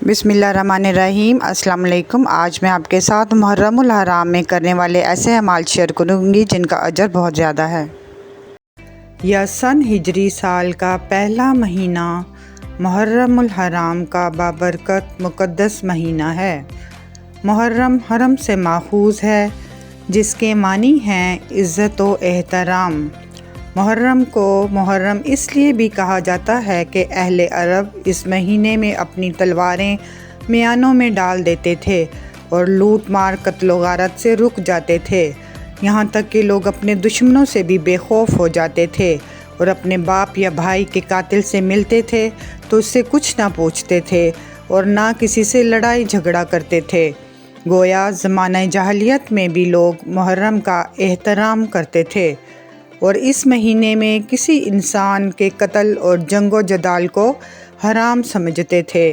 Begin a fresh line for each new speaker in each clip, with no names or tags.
بسم اللہ الرحمن الرحیم۔ السلام علیکم۔ آج میں آپ کے ساتھ محرم الحرام میں کرنے والے ایسے اعمال شیئر کروں گی جن کا اجر بہت زیادہ ہے۔ یہ سن ہجری سال کا پہلا مہینہ محرم الحرام کا بابرکت مقدس مہینہ ہے۔ محرم حرم سے ماخوذ ہے جس کے معنی ہیں عزت و احترام۔ محرم کو محرم اس لیے بھی کہا جاتا ہے کہ اہل عرب اس مہینے میں اپنی تلواریں میانوں میں ڈال دیتے تھے اور لوٹ مار قتل و غارت سے رک جاتے تھے، یہاں تک کہ لوگ اپنے دشمنوں سے بھی بے خوف ہو جاتے تھے اور اپنے باپ یا بھائی کے قاتل سے ملتے تھے تو اس سے کچھ نہ پوچھتے تھے اور نہ کسی سے لڑائی جھگڑا کرتے تھے۔ گویا زمانہ جاہلیت میں بھی لوگ محرم کا احترام کرتے تھے اور اس مہینے میں کسی انسان کے قتل اور جنگ و جدال کو حرام سمجھتے تھے۔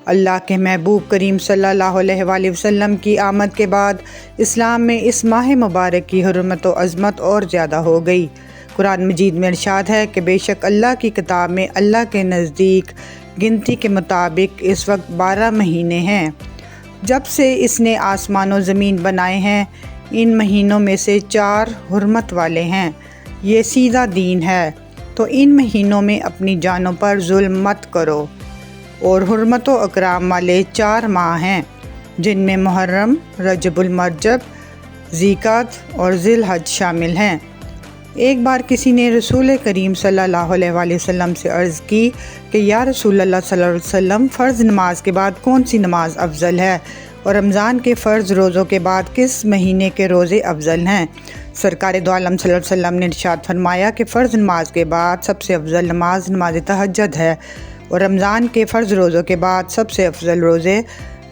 اللہ کے محبوب کریم صلی اللہ علیہ وآلہ وسلم کی آمد کے بعد اسلام میں اس ماہ مبارک کی حرمت و عظمت اور زیادہ ہو گئی۔ قرآن مجید میں ارشاد ہے کہ بے شک اللہ کی کتاب میں اللہ کے نزدیک گنتی کے مطابق اس وقت 12 مہینے ہیں۔ جب سے اس نے آسمان و زمین بنائے ہیں، ان مہینوں میں سے 4 حرمت والے ہیں۔ یہ سیدھا دین ہے، تو ان مہینوں میں اپنی جانوں پر ظلم مت کرو۔ اور حرمت و اکرام والے 4 ماہ ہیں جن میں محرم، رجب المرجب، ذیقعدہ اور ذی الحج شامل ہیں۔ ایک بار کسی نے رسول کریم صلی اللہ علیہ وآلہ وسلم سے عرض کی کہ یا رسول اللہ صلی اللہ علیہ وسلم، فرض نماز کے بعد کون سی نماز افضل ہے اور رمضان کے فرض روزوں کے بعد کس مہینے کے روزے افضل ہیں؟ سرکار دو عالم صلی اللہ علیہ وسلم نے ارشاد فرمایا کہ فرض نماز کے بعد سب سے افضل نماز نماز تہجد ہے اور رمضان کے فرض روزوں کے بعد سب سے افضل روزے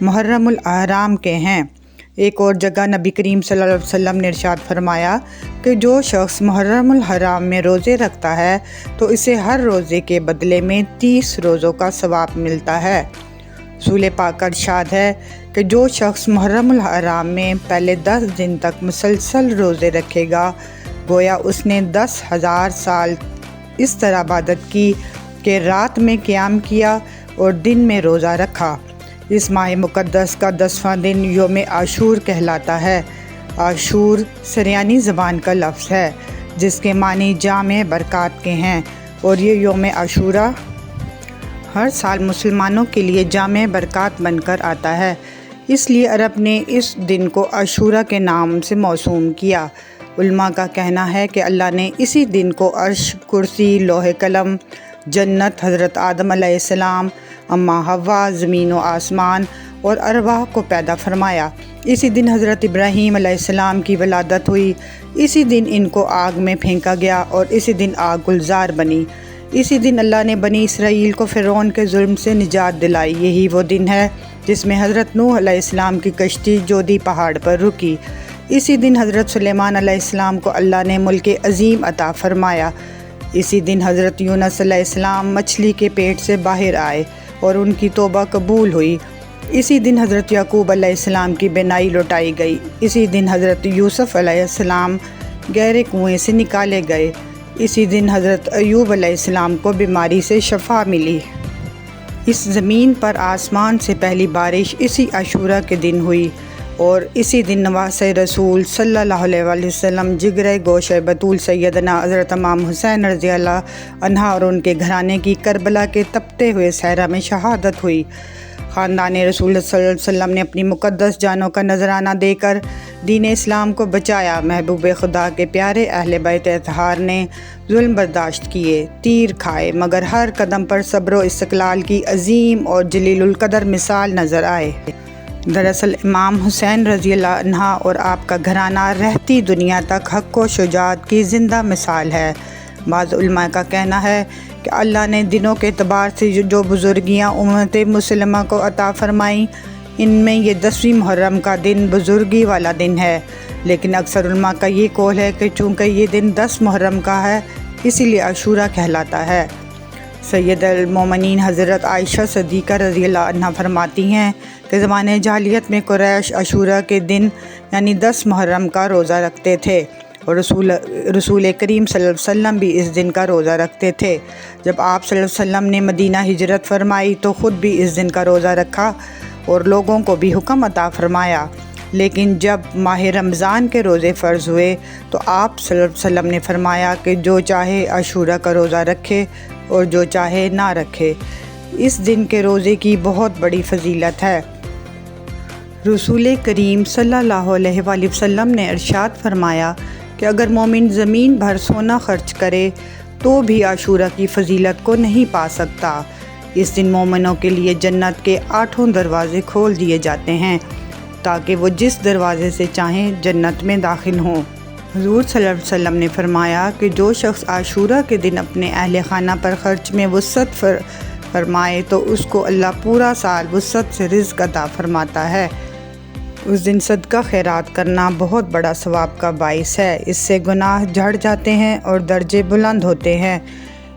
محرم الحرام کے ہیں۔ ایک اور جگہ نبی کریم صلی اللہ علیہ وسلم نے ارشاد فرمایا کہ جو شخص محرم الحرام میں روزے رکھتا ہے تو اسے ہر روزے کے بدلے میں 30 روزوں کا ثواب ملتا ہے۔ رسول پاک کا ارشاد ہے کہ جو شخص محرم الحرام میں پہلے 10 دن تک مسلسل روزے رکھے گا، گویا اس نے 10,000 سال اس طرح عبادت کی کہ رات میں قیام کیا اور دن میں روزہ رکھا۔ اس ماہ مقدس کا 10واں دن یوم عاشور کہلاتا ہے۔ عاشور سریانی زبان کا لفظ ہے جس کے معنی جامع برکات کے ہیں، اور یہ یوم عاشورہ ہر سال مسلمانوں کے لیے جامع برکات بن کر آتا ہے، اس لیے عرب نے اس دن کو عاشورہ کے نام سے موسوم کیا۔ علماء کا کہنا ہے کہ اللہ نے اسی دن کو عرش، کرسی، لوح قلم، جنت، حضرت آدم علیہ السلام، اماں حوا، زمین و آسمان اور ارواح کو پیدا فرمایا۔ اسی دن حضرت ابراہیم علیہ السلام کی ولادت ہوئی، اسی دن ان کو آگ میں پھینکا گیا اور اسی دن آگ گلزار بنی۔ اسی دن اللہ نے بنی اسرائیل کو فرعون کے ظلم سے نجات دلائی۔ یہی وہ دن ہے جس میں حضرت نوح علیہ السلام کی کشتی جودی پہاڑ پر رکی۔ اسی دن حضرت سلیمان علیہ السلام کو اللہ نے ملک عظیم عطا فرمایا۔ اسی دن حضرت یونس علیہ السلام مچھلی کے پیٹ سے باہر آئے اور ان کی توبہ قبول ہوئی۔ اسی دن حضرت یعقوب علیہ السلام کی بینائی لوٹائی گئی۔ اسی دن حضرت یوسف علیہ السلام گہرے کنویں سے نکالے گئے۔ اسی دن حضرت ایوب علیہ السلام کو بیماری سے شفا ملی۔ اس زمین پر آسمان سے پہلی بارش اسی عاشورہ کے دن ہوئی اور اسی دن نواسۂ رسول صلی اللہ علیہ وآلہ وسلم جگرِ گوشۂ بطول سیدنا حضرت امام حسین رضی اللہ عنہ اور ان کے گھرانے کی کربلا کے تپتے ہوئے صحرا میں شہادت ہوئی۔ خاندان رسول صلی اللہ علیہ وسلم نے اپنی مقدس جانوں کا نذرانہ دے کر دین اسلام کو بچایا۔ محبوب خدا کے پیارے اہل بیت اطہار نے ظلم برداشت کیے، تیر کھائے، مگر ہر قدم پر صبر و استقلال کی عظیم اور جلیل القدر مثال نظر آئے۔ دراصل امام حسین رضی اللہ عنہ اور آپ کا گھرانہ رہتی دنیا تک حق و شجاعت کی زندہ مثال ہے۔ بعض علماء کا کہنا ہے کہ اللہ نے دنوں کے اعتبار سے جو بزرگیاں امت مسلمہ کو عطا فرمائیں، ان میں یہ 10ویں محرم کا دن بزرگی والا دن ہے، لیکن اکثر علماء کا یہ قول ہے کہ چونکہ یہ دن 10 محرم کا ہے اسی لیے عاشورہ کہلاتا ہے۔ سید المومنین حضرت عائشہ صدیقہ رضی اللہ عنہ فرماتی ہیں کہ زمانے جاہلیت میں قریش عاشورہ کے دن یعنی 10 محرم کا روزہ رکھتے تھے اور رسول کریم صلی اللہ علیہ وسلم بھی اس دن کا روزہ رکھتے تھے۔ جب آپ صلی اللہ علیہ وسلم نے مدینہ ہجرت فرمائی تو خود بھی اس دن کا روزہ رکھا اور لوگوں کو بھی حکم عطا فرمایا۔ لیکن جب ماہ رمضان کے روزے فرض ہوئے تو آپ صلی اللہ علیہ وسلم نے فرمایا کہ جو چاہے عاشورہ کا روزہ رکھے اور جو چاہے نہ رکھے۔ اس دن کے روزے کی بہت بڑی فضیلت ہے۔ رسول کریم صلی اللہ علیہ وآلہ وسلم نے ارشاد فرمایا کہ اگر مومن زمین بھر سونا خرچ کرے تو بھی عاشورہ کی فضیلت کو نہیں پا سکتا۔ اس دن مومنوں کے لیے جنت کے 8 دروازے کھول دیے جاتے ہیں تاکہ وہ جس دروازے سے چاہیں جنت میں داخل ہوں۔ حضور صلی اللہ علیہ وسلم نے فرمایا کہ جو شخص عاشورہ کے دن اپنے اہل خانہ پر خرچ میں وسعت فرمائے تو اس کو اللہ پورا سال وسعت سے رزق عطا فرماتا ہے۔ اس دن صدقہ خیرات کرنا بہت بڑا ثواب کا باعث ہے۔ اس سے گناہ جھڑ جاتے ہیں اور درجے بلند ہوتے ہیں۔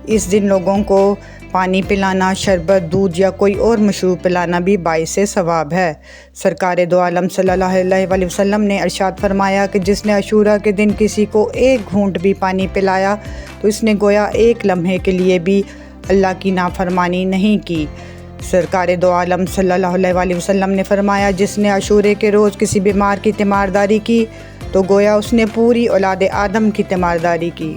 اس دن لوگوں کو پانی پلانا، شربت، دودھ یا کوئی اور مشروب پلانا بھی باعث ثواب ہے۔ سرکار دو عالم صلی اللہ علیہ وآلہ وسلم نے ارشاد فرمایا کہ جس نے عاشورہ کے دن کسی کو ایک گھونٹ بھی پانی پلایا تو اس نے گویا ایک لمحے کے لیے بھی اللہ کی نافرمانی نہیں کی۔ سرکار دو عالم صلی اللہ علیہ وآلہ وسلم نے فرمایا جس نے عاشورے کے روز کسی بیمار کی تیمارداری کی تو گویا اس نے پوری اولاد آدم کی تیمارداری کی۔